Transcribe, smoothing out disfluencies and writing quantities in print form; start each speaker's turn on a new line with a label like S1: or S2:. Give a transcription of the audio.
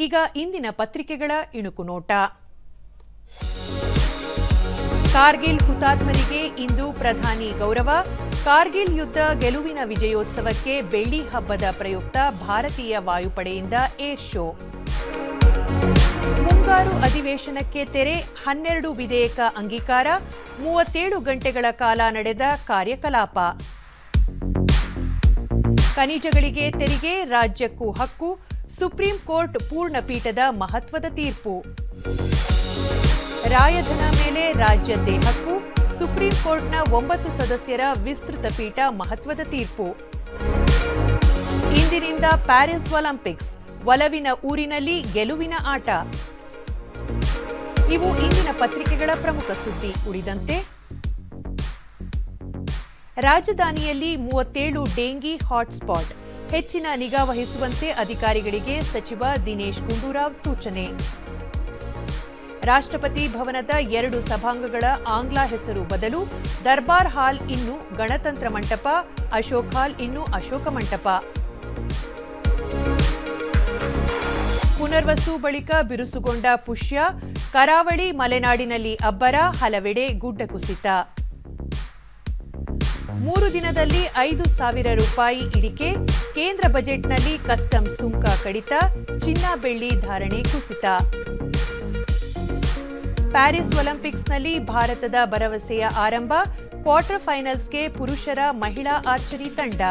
S1: ಈಗ ಇಂದಿನ ಪತ್ರಿಕೆಗಳ ಇಣುಕು ನೋಟ. ಕಾರ್ಗಿಲ್ ಹುತಾತ್ಮರಿಗೆ ಇಂದು ಪ್ರಧಾನಿ ಗೌರವ. ಕಾರ್ಗಿಲ್ ಯುದ್ಧ ಗೆಲುವಿನ ವಿಜಯೋತ್ಸವಕ್ಕೆ ಬೆಳ್ಳಿ ಹಬ್ಬದ ಪ್ರಯುಕ್ತ ಭಾರತೀಯ ವಾಯುಪಡೆಯಿಂದ ಏರ್ ಶೋ. ಮುಂಗಾರು ಅಧಿವೇಶನಕ್ಕೆ ತೆರೆ, 12 ವಿಧೇಯಕ ಅಂಗೀಕಾರ, 37 ಗಂಟೆಗಳ ಕಾಲ ನಡೆದ ಕಾರ್ಯಕಲಾಪ. ಖನಿಜಗಳಿಗೆ ತೆರಿಗೆ, ರಾಜ್ಯಕ್ಕೂ ಹಕ್ಕು, ಸುಪ್ರೀಂ ಕೋರ್ಟ್ ಪೂರ್ಣ ಪೀಠದ ಮಹತ್ವದ ತೀರ್ಪು. ರಾಯಧನ ಮೇಲೆ ರಾಜ್ಯದ್ದೇ ಹಕ್ಕು, ಸುಪ್ರೀಂ ಕೋರ್ಟ್ನ 9 ಸದಸ್ಯರ ವಿಸ್ತೃತ ಪೀಠ ಮಹತ್ವದ ತೀರ್ಪು. ಇಂದಿನಿಂದ ಪ್ಯಾರಿಸ್ ಒಲಿಂಪಿಕ್ಸ್, ಒಲವಿನ ಊರಿನಲ್ಲಿ ಗೆಲುವಿನ ಆಟ. ಇವು ಇಂದಿನ ಪತ್ರಿಕೆಗಳ ಪ್ರಮುಖ ಸುದ್ದಿ. ಉಳಿದಂತೆ ರಾಜಧಾನಿಯಲ್ಲಿ 37 ಡೆಂಗಿ ಹಾಟ್ಸ್ಪಾಟ್, ಹೆಚ್ಚಿನ ನಿಗಾ ವಹಿಸುವಂತೆ ಅಧಿಕಾರಿಗಳಿಗೆ ಸಚಿವ ದಿನೇಶ್ ಗುಂಡೂರಾವ್ ಸೂಚನೆ. ರಾಷ್ಟ್ರಪತಿ ಭವನದ 2 ಸಭಾಂಗಗಳ ಆಂಗ್ಲ ಹೆಸರು ಬದಲು, ದರ್ಬಾರ್ ಹಾಲ್ ಇನ್ನು ಗಣತಂತ್ರ ಮಂಟಪ, ಅಶೋಕ್ ಹಾಲ್ ಇನ್ನು ಅಶೋಕ ಮಂಟಪ. ಪುನರ್ವಸು ಬಳಿಕ ಬಿರುಸುಗೊಂಡ ಪುಷ್ಯ, ಕರಾವಳಿ ಮಲೆನಾಡಿನಲ್ಲಿ ಅಬ್ಬರ, ಹಲವೆಡೆ ಗುಡ್ಡ ಕುಸಿತ. 3 ದಿನದಲ್ಲಿ 5,000 ರೂಪಾಯಿ ಇಳಿಕೆ, ಕೇಂದ್ರ ಬಜೆಟ್ನಲ್ಲಿ ಕಸ್ಟಮ್ಸ್ ಸುಂಕ ಕಡಿತ, ಚಿನ್ನ ಬೆಳ್ಳಿ ಧಾರಣೆ ಕುಸಿತ. ಪ್ಯಾರಿಸ್ ಒಲಿಂಪಿಕ್ಸ್ನಲ್ಲಿ ಭಾರತದ ಭರವಸೆಯ ಆರಂಭ, ಕ್ವಾರ್ಟರ್ ಫೈನಲ್ಸ್ಗೆ ಪುರುಷರ ಮಹಿಳಾ ಆರ್ಚರಿ ತಂಡ.